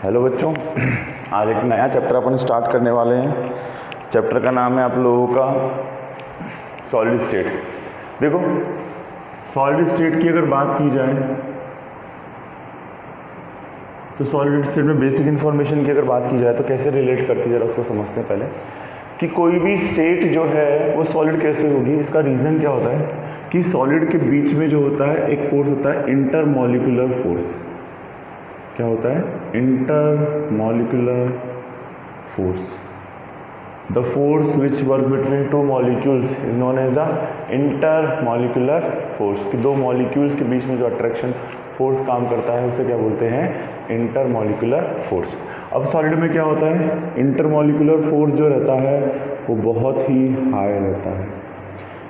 Hello बच्चों, आज एक नया चैप्टर अपन स्टार्ट करने वाले हैं। चैप्टर का नाम है आप लोगों का सॉलिड स्टेट। देखो, सॉलिड स्टेट की अगर बात की जाए तो सॉलिड स्टेट में बेसिक इन्फॉर्मेशन की अगर बात की जाए तो कैसे रिलेट करती है, जरा उसको समझते हैं पहले कि कोई भी स्टेट जो है वो सॉलिड कैसे होगी। इसका रीज़न क्या होता है कि सॉलिड के बीच में जो होता है एक फोर्स होता है इंटरमॉलिक्यूलर फोर्स। क्या होता है? Intermolecular force. The force which work between two molecules is known as the intermolecular force. कि दो मॉलिक्यूल्स के बीच में जो अट्रैक्शन फोर्स काम करता है उसे क्या बोलते हैं? Intermolecular force. अब सॉलिड में क्या होता है? इंटरमॉलिक्यूलर फोर्स जो रहता है वो बहुत ही हाई रहता है।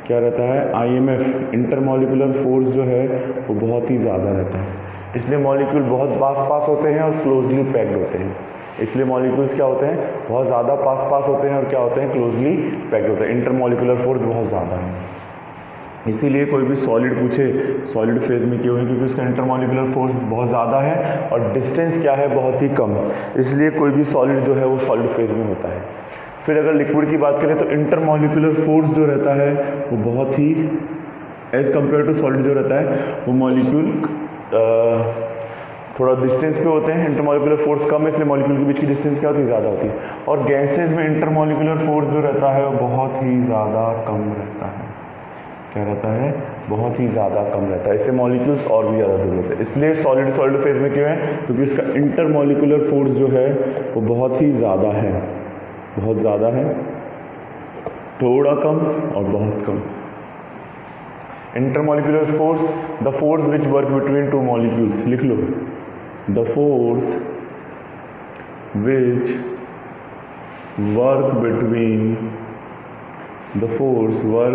क्या रहता है? IMF इंटरमॉलिक्यूलर फोर्स जो है वो बहुत ही ज़्यादा रहता है। इसलिए मॉलिक्यूल बहुत पास होते हैं और क्लोजली पैक्ड होते हैं। इसलिए मॉलिक्यूल्स क्या होते हैं? बहुत ज़्यादा पास होते हैं और क्या होते हैं? क्लोजली पैक्ड होते हैं। इंटरमॉलिक्यूलर फोर्स बहुत ज़्यादा है। इसीलिए कोई भी सॉलिड पूछे सॉलिड फेज में क्यों है, क्योंकि उसका इंटरमॉलिक्यूलर फोर्स बहुत ज़्यादा है और डिस्टेंस क्या है? बहुत ही कम। इसलिए कोई भी सॉलिड जो है वो सॉलिड फेज में होता है। फिर अगर लिक्विड की बात करें तो इंटरमॉलिक्यूलर फोर्स जो रहता है वो बहुत ही एज कम्पेयर टू सॉलिड जो रहता है वो मॉलिक्यूल थोड़ा डिस्टेंस पे होते हैं। इंटरमॉलिक्यूलर फोर्स कम है इसलिए मॉलिक्यूल के बीच की डिस्टेंस क्या होती है? ज़्यादा होती है। और गैसेज में इंटरमॉलिक्यूलर फोर्स जो रहता है वो बहुत ही ज़्यादा कम रहता है। क्या रहता है? बहुत ही ज़्यादा कम रहता है। इससे मॉलिक्यूल्स और भी ज़्यादा दूर होते हैं। इसलिए सॉलिड फेज में क्यों है? क्योंकि इसका इंटरमॉलिक्यूलर फोर्स जो है वो बहुत ही ज़्यादा है। बहुत ज़्यादा है, थोड़ा कम और बहुत कम। Intermolecular force, the force which work between two molecules. लिख लो, the force which work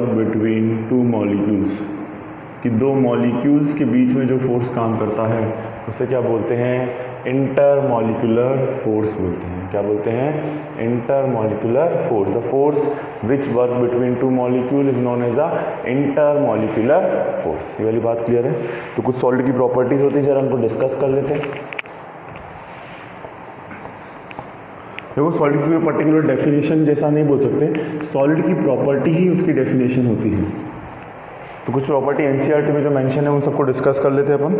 between two molecules. कि दो मॉलिक्यूल्स के बीच में जो फोर्स काम करता है उसे क्या बोलते हैं? इंटरमॉलिक्यूलर फोर्स बोलते हैं। क्या बोलते हैं? Intermolecular force. The force which work between two molecule is known as a intermolecular force. ये वाली बात क्लियर है? तो कुछ सॉलिड की प्रॉपर्टीज होती है, जरा उनको डिस्कस कर लेते हैं। देखो, सॉलिड की कोई पर्टिकुलर डेफिनेशन जैसा नहीं बोल सकते, सॉलिड की प्रॉपर्टी ही उसकी डेफिनेशन होती है। तो कुछ प्रॉपर्टी NCERT में जो मेंशन है उन सबको डिस्कस कर लेते हैं अपन।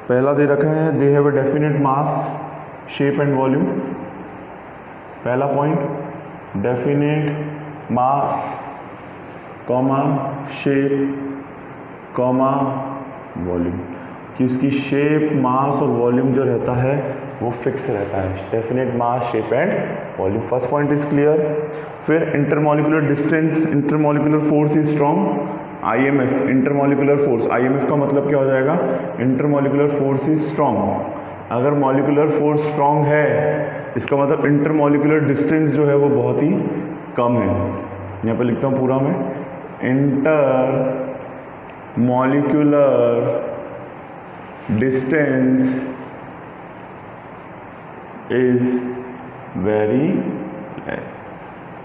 पहला दे रखा है, they have a definite mass, shape and volume. पहला point, definite mass comma shape comma volume. कि उसकी शेप, मास और वॉल्यूम जो रहता है वो फिक्स रहता है। Definite mass, shape and volume. First point is clear. फिर intermolecular distance, intermolecular force is strong. IMF intermolecular force, IMF का मतलब क्या हो जाएगा? Intermolecular force is strong. अगर मॉलिक्यूलर फोर्स स्ट्रॉन्ग है इसका मतलब इंटरमॉलिक्यूलर डिस्टेंस जो है वो बहुत ही कम है। यहाँ पे लिखता हूँ पूरा मैं, intermolecular distance is very less.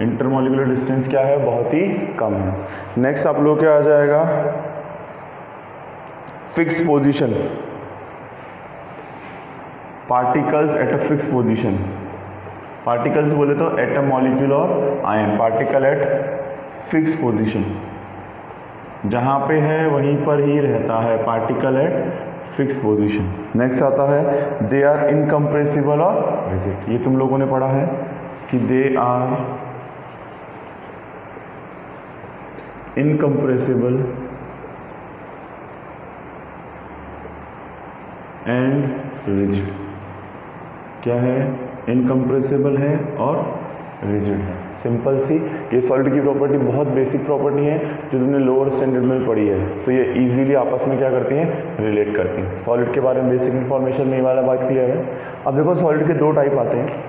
Intermolecular distance क्या है? बहुत ही कम है। नेक्स्ट आप लोग क्या आ जाएगा? Fix position, particles at a fix position. Particles बोले तो एटम, मॉलिक्यूल और ion. Particle at fix position, जहां पे है वहीं पर ही रहता है। Particle at fix position. Next आता है, दे आर इनकम्प्रेसिबल और रिजिड। ये तुम लोगों ने पढ़ा है कि they are incompressible and rigid. क्या है? इनकम्प्रेसिबल है और रिजिड है। सिंपल सी ये सॉलिड की प्रॉपर्टी बहुत बेसिक प्रॉपर्टी है जो तुमने लोअर स्टैंडर्ड में पढ़ी है, तो ये इजीली आपस में क्या करती हैं? रिलेट करती हैं। सॉलिड के बारे में बेसिक इन्फॉर्मेशन में वाला बात क्लियर है। अब देखो, सॉलिड के दो टाइप आते हैं।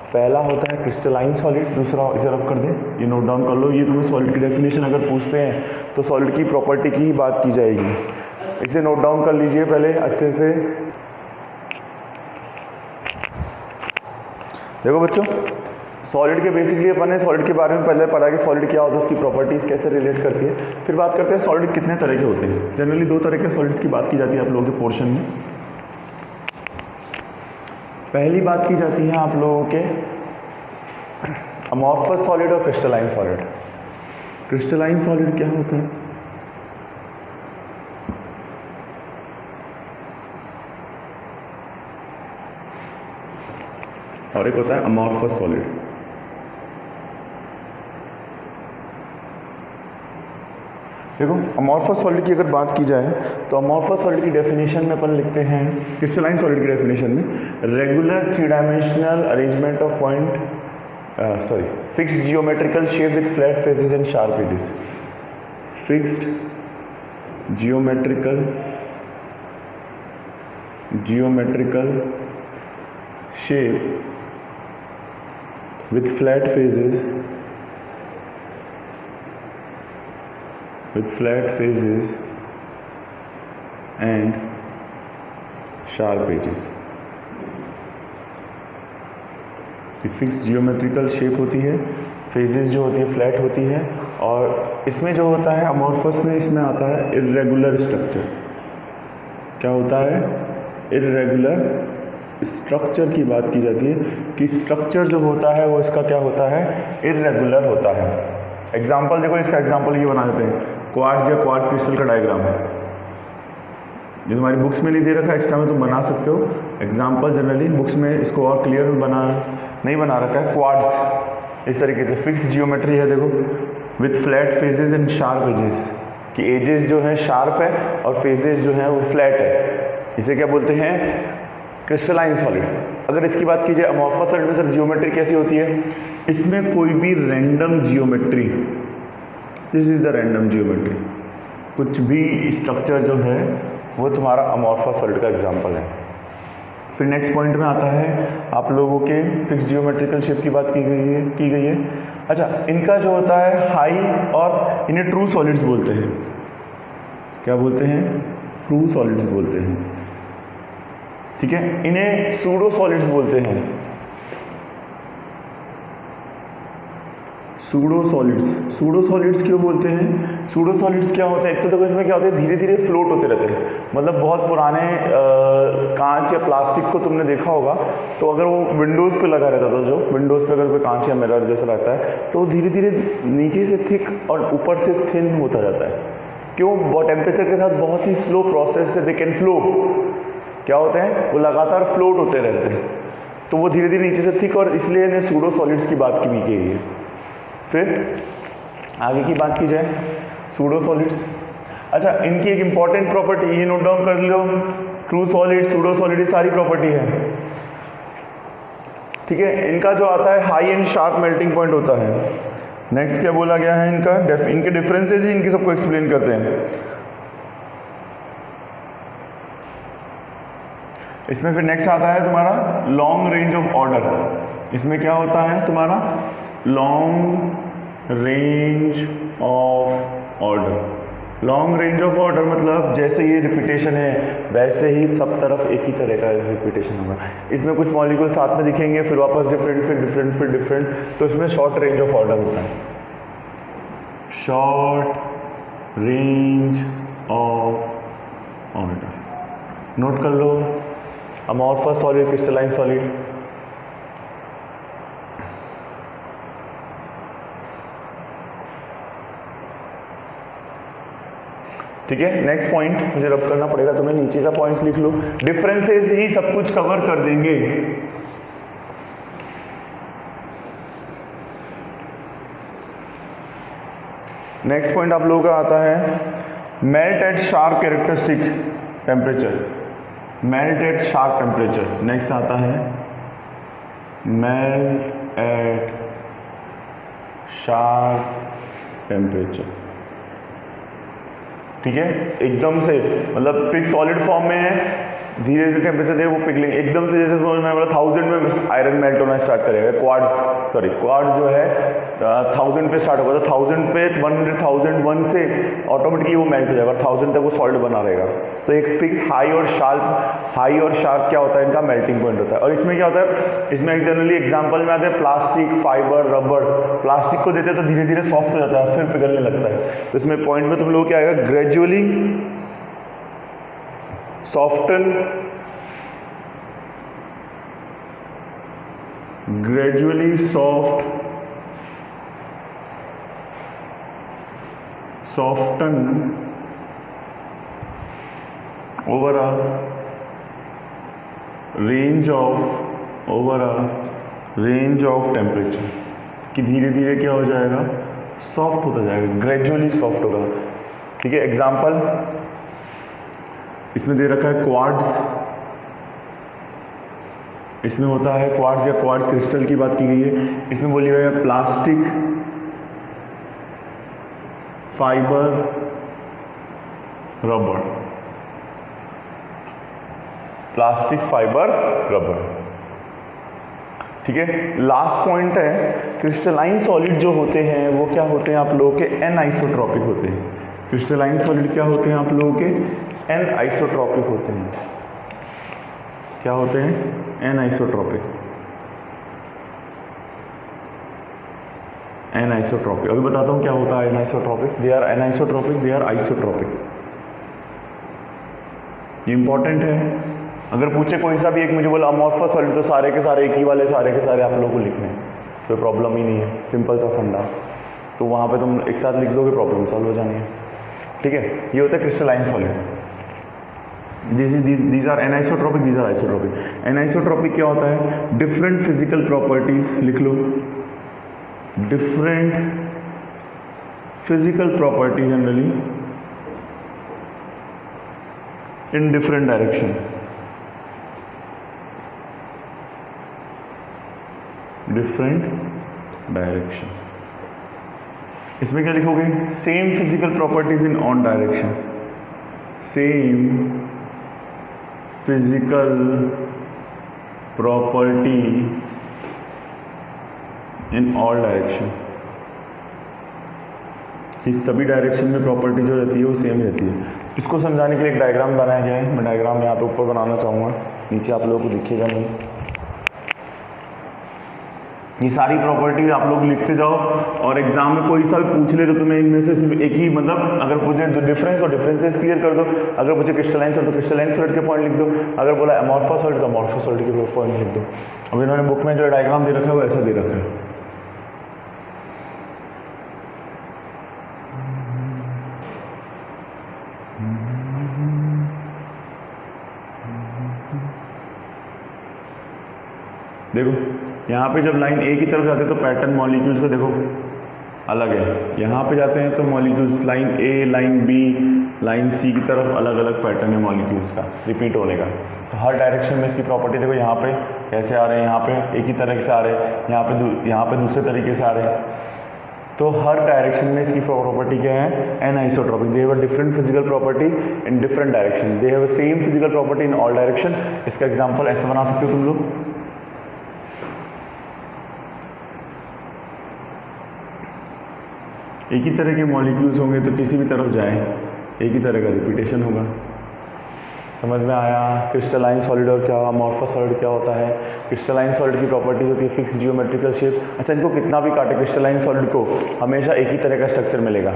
पहला होता है क्रिस्टलाइन सॉलिड, दूसरा, इसे रब कर दे, ये नोट डाउन कर लो। ये तुम्हें सॉलिड की डेफिनेशन अगर पूछते हैं तो सॉलिड की प्रॉपर्टी की ही बात की जाएगी। इसे नोट डाउन कर लीजिए पहले अच्छे से। देखो बच्चों, सॉलिड के बेसिकली अपन ने सॉलिड के बारे में पहले पढ़ा कि सॉलिड क्या होता है, उसकी प्रॉपर्टीज कैसे रिलेट करती है। फिर बात करते हैं सॉलिड कितने तरह के होते हैं। जनरली दो तरह के सॉलिड्स की बात की जाती है आप लोगों के पोर्शन में। पहली बात की जाती है आप लोगों के अमॉर्फस सॉलिड और क्रिस्टलाइन सॉलिड। क्रिस्टलाइन सॉलिड क्या होता है? और एक होता है अमॉर्फस सॉलिड। देखो अमॉर्फस सॉलिड की अगर बात की जाए तो अमॉर्फस सॉलिड की डेफिनेशन में अपन लिखते हैं, क्रिस्टलाइन सॉलिड की डेफिनेशन में, regular 3 dimensional arrangement of point fixed geometrical shape with flat faces and sharp edges. Fixed geometrical shape with flat faces and sharp edges। Fix geometrical shape होती है, phases जो होती है फ्लैट होती है, और इसमें जो होता है अमॉर्फस में, इसमें आता है इर्रेगुलर स्ट्रक्चर। क्या होता है? इर्रेगुलर स्ट्रक्चर की बात की जाती है कि स्ट्रक्चर जो होता है वो इसका क्या होता है? इर्रेगुलर होता है। एग्जाम्पल देखो, इसका एग्जाम्पल ये बना देते हैं, क्वार्ट्ज या क्वार्ट्ज क्रिस्टल का डायग्राम है। ये तुम्हारी बुक्स में नहीं दे रखा है, एक्स्ट्रा में तुम बना सकते हो। एग्जाम्पल जनरली बुक्स में इसको और क्लियर नहीं बना रखा है। क्वार्ट्ज इस तरीके से फिक्स जियोमेट्री है, देखो, with flat faces and sharp edges, कि एजेस जो है शार्प है और फेजेस जो है वो फ्लैट है। इसे क्या बोलते हैं? Crystalline solid. अगर इसकी बात की जाए अमॉर्फस सॉलिड में सर जियोमेट्री कैसी होती है? इसमें कोई भी random geometry, this is the random geometry, कुछ भी स्ट्रक्चर जो है वो तुम्हारा अमॉर्फस सॉलिड का एग्जांपल है। फिर नेक्स्ट पॉइंट में आता है आप लोगों के फिक्स जियोमेट्रिकल शेप की बात की गई है। अच्छा, इनका जो होता है हाई, और इन्हें ट्रू सॉलिड्स बोलते हैं। क्या बोलते हैं? ट्रू सॉलिड्स बोलते हैं, ठीक है। इन्हें सूडो सॉलिड्स बोलते हैं। सूडो सॉलिड्स क्यों बोलते हैं? सूडो सॉलिड्स क्या होते हैं? एक तो देखो इसमें क्या होता है, धीरे धीरे फ्लोट होते रहते हैं। मतलब बहुत पुराने कांच या प्लास्टिक को तुमने देखा होगा, तो अगर वो विंडोज़ पे लगा रहता था, जो विंडोज़ पे अगर कोई कांच या मिरर जैसा रहता है, तो धीरे धीरे नीचे से थिक और ऊपर से थिन होता जाता है। क्यों? टेम्परेचर के साथ बहुत ही स्लो प्रोसेस से दे कैन फ्लो। क्या होते हैं? वो लगातार फ्लोट होते रहते हैं, तो वो धीरे धीरे नीचे से थिक, और इसलिए इन्हें सूडो सॉलिड्स की बात की गई है। फिर आगे की बात की जाए सूडो सॉलिड्स। अच्छा, इनकी एक इंपॉर्टेंट प्रॉपर्टी ये नोट डाउन कर लो, ट्रू सॉलिड, सूडो सॉलिड, सारी प्रॉपर्टी है, ठीक है। इनका जो आता है high and sharp melting point होता है। नेक्स्ट क्या बोला गया है? इनके डिफरेंसेस ही इनकी सबको एक्सप्लेन करते हैं। इसमें फिर नेक्स्ट आता है तुम्हारा लॉन्ग रेंज ऑफ ऑर्डर। इसमें क्या होता है तुम्हारा? Long range of order. Long range of order मतलब जैसे ये रिपीटेशन है वैसे ही सब तरफ एक ही तरह का रिपीटेशन होगा। इसमें कुछ मॉलिक्यूल साथ में दिखेंगे, फिर वापस डिफरेंट, फिर डिफरेंट, फिर डिफरेंट, तो इसमें शॉर्ट रेंज ऑफ ऑर्डर होता है। Short range of order note कर लो। Amorphous solid, crystalline solid. ठीक है, नेक्स्ट पॉइंट मुझे रब करना पड़ेगा तुम्हें, नीचे का पॉइंट्स लिख लो, डिफरेंसेस ही सब कुछ कवर कर देंगे। नेक्स्ट पॉइंट आप लोगों का आता है melt eight sharp characteristic temperature. Melt eight sharp temperature. Next आता है मेल्ट एट शार्प टेम्परेचर। ठीक है, एकदम से मतलब फिक्स सॉलिड फॉर्म में है, धीरे धीरे टेम्परेचर वो पिघलेंगे एकदम से। जैसे मैं बोला 1000 में आयरन मेल्ट होना स्टार्ट करेगा, क्वार्ट्ज जो है 1000 पे स्टार्ट होगा, तो 1000 पे 100,001 से ऑटोमेटिकली वो मेल्ट हो जाएगा, 1000 तक वो सॉलिड बना रहेगा। तो एक फिक्स हाई और शार्प क्या होता है, इनका मेल्टिंग पॉइंट होता है। और इसमें क्या होता है, इसमें जनरली एग्जाम्पल में आते हैं प्लास्टिक, फाइबर, रबर। प्लास्टिक को देते हैं तो धीरे धीरे सॉफ्ट हो जाता है, फिर पिघलने लगता है। तो इसमें पॉइंट में तुम लोग क्या आएगा, gradually soften gradually soften over a range of temperature, कि धीरे धीरे क्या हो जाएगा, सॉफ्ट होता जाएगा, ग्रेजुअली सॉफ्ट होगा। ठीक है, एग्जाम्पल इसमें दे रखा है क्वार्ट्ज, इसमें होता है क्वार्ट्ज या क्वार्ट्ज क्रिस्टल की बात की गई है। इसमें बोली गई है plastic fibre rubber, plastic fibre rubber. ठीक है, लास्ट पॉइंट है क्रिस्टलाइन सॉलिड जो होते हैं वो क्या होते हैं आप लोगों के एन आइसोट्रॉपिक होते हैं। क्रिस्टलाइन सॉलिड क्या होते हैं आप लोगों के एन आइसोट्रॉपिक होते हैं। क्या होते हैं, एन आइसोट्रॉपिक, एन आइसोट्रॉपिक। अभी बताता हूँ क्या होता है anisotropic. They are anisotropic, they are isotropic. ये इंपॉर्टेंट है। अगर पूछे कोई सा भी एक मुझे बोला अमॉर्फस सॉलिड, तो सारे के सारे एक ही वाले सारे के सारे आप लोगों को लिखने हैं, कोई प्रॉब्लम ही नहीं है, सिंपल सा फंडा। तो वहाँ पे तुम एक साथ लिख दोगे, प्रॉब्लम सॉल्व हो जानी है। ठीक है, ये होता है crystalline solid. These are anisotropic, these are isotropic. Anisotropic क्या होता है, डिफरेंट फिजिकल प्रॉपर्टीज, लिख लो, different physical property generally in different direction, different direction. इसमें क्या लिखोगे, same physical properties in on direction, same physical property in all direction, कि सभी डायरेक्शन में प्रॉपर्टी जो रहती है वो सेम रहती है। इसको समझाने के लिए एक डायग्राम बनाया गया है। मैं डायग्राम यहाँ पे ऊपर बनाना चाहूँगा, नीचे आप लोगों को दिखेगा नहीं। ये सारी प्रॉपर्टीज आप लोग लिखते जाओ और एग्जाम में कोई सा भी पूछ ले तो तुम्हें इनमें से एक ही, मतलब अगर पूछे तो डिफरेंस और डिफरेंसेस क्लियर कर दो। अगर पूछे क्रिस्टलाइन सॉलिड तो क्रिस्टलाइन सॉलिड के पॉइंट लिख दो। अगर बोला अमॉर्फस सॉलिड तो अमॉर्फस सॉलिड के पॉइंट लिख दो। अब इन्होंने बुक में जो डायग्राम दे रखा है वो ऐसा दे रखा है। देखो यहाँ पे जब लाइन ए की तरफ जाते हैं तो पैटर्न मॉलिक्यूल्स का देखो अलग है। यहाँ पे जाते हैं तो मॉलिक्यूल्स लाइन ए, लाइन बी, लाइन सी की तरफ अलग अलग पैटर्न है मॉलिक्यूल्स का रिपीट होने का। तो हर डायरेक्शन में इसकी प्रॉपर्टी देखो, यहाँ पे कैसे आ रहे हैं, यहाँ पे एक ही तरह से आ रहे हैं, यहाँ पे दूसरे तरीके से आ रहे हैं। तो हर डायरेक्शन में इसकी प्रॉपर्टी क्या है, anisotropic. They have a different physical property in different direction, they have a same physical property in all direction. इसका एग्जाम्पल ऐसे बना सकते हो तुम लोग, एक ही तरह के मॉलिक्यूल्स होंगे तो किसी भी तरफ जाएं एक ही तरह का रिपीटेशन होगा। समझ में आया। क्रिस्टलाइन सॉलिड और क्या, अमॉर्फस सॉलिड क्या होता है। क्रिस्टलाइन सॉलिड की प्रॉपर्टी होती है फिक्स जियोमेट्रिकल शेप। अच्छा, इनको कितना भी काटे क्रिस्टलाइन सॉलिड को हमेशा एक ही तरह का स्ट्रक्चर मिलेगा।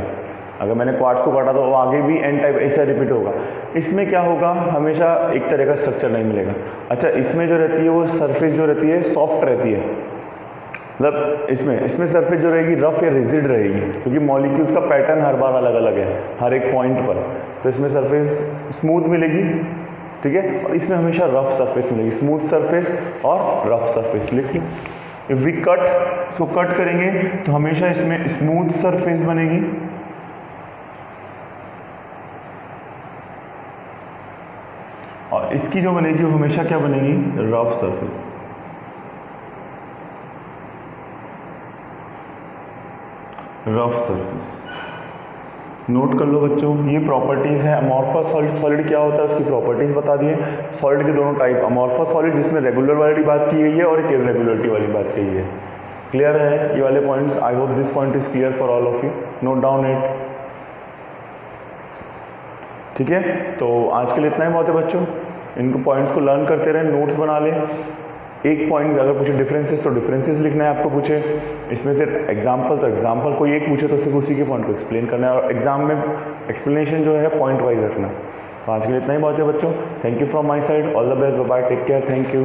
अगर मैंने क्वार्ट्ज को काटा तो वो आगे भी एन टाइप ऐसा रिपीट होगा। इसमें क्या होगा, हमेशा एक तरह का स्ट्रक्चर नहीं मिलेगा। अच्छा, इसमें जो रहती है वो सरफेस जो रहती है सॉफ्ट रहती है, मतलब इसमें सरफेस जो रहेगी रफ या रिजिड रहेगी, क्योंकि मॉलिक्यूल्स का पैटर्न हर बार अलग अलग है हर एक पॉइंट पर। तो इसमें सरफेस स्मूथ मिलेगी, ठीक है, और इसमें हमेशा रफ सरफेस मिलेगी। स्मूथ सरफेस और रफ सरफेस लिख लो। इफ वी कट, इसको कट करेंगे तो हमेशा इसमें स्मूथ सरफेस बनेगी और इसकी जो बनेगी वो हमेशा क्या बनेगी, rough surface. Rough surface note कर लो बच्चों। ये प्रॉपर्टीज़ हैं। अमॉर्फस सॉलिड, सॉलिड क्या होता है उसकी प्रॉपर्टीज़ बता दिए। सॉलिड के दोनों टाइप, अमॉर्फस सॉलिड जिसमें रेगुलर वाली बात की गई है और एक इरेगुलरिटी वाली बात की गई है। क्लियर है ये वाले points? I hope this point is clear for all of you. Note down it. ठीक है, तो आज के लिए इतना ही बहुत है बच्चों। इनको पॉइंट्स को लर्न करते रहें, नोट्स बना लें। एक पॉइंट अगर पूछे डिफरेंसेस तो डिफरेंसेस लिखना है आपको। पूछे इसमें से एग्जाम्पल तो एग्जाम्पल, कोई एक पूछे तो सिर्फ उसी के पॉइंट को एक्सप्लेन करना है और एग्जाम में एक्सप्लेनेशन जो है पॉइंट वाइज रखना। तो आज के लिए इतना ही बहुत है बच्चों। Thank you from my side, all the best, bye bye, take care, thank you.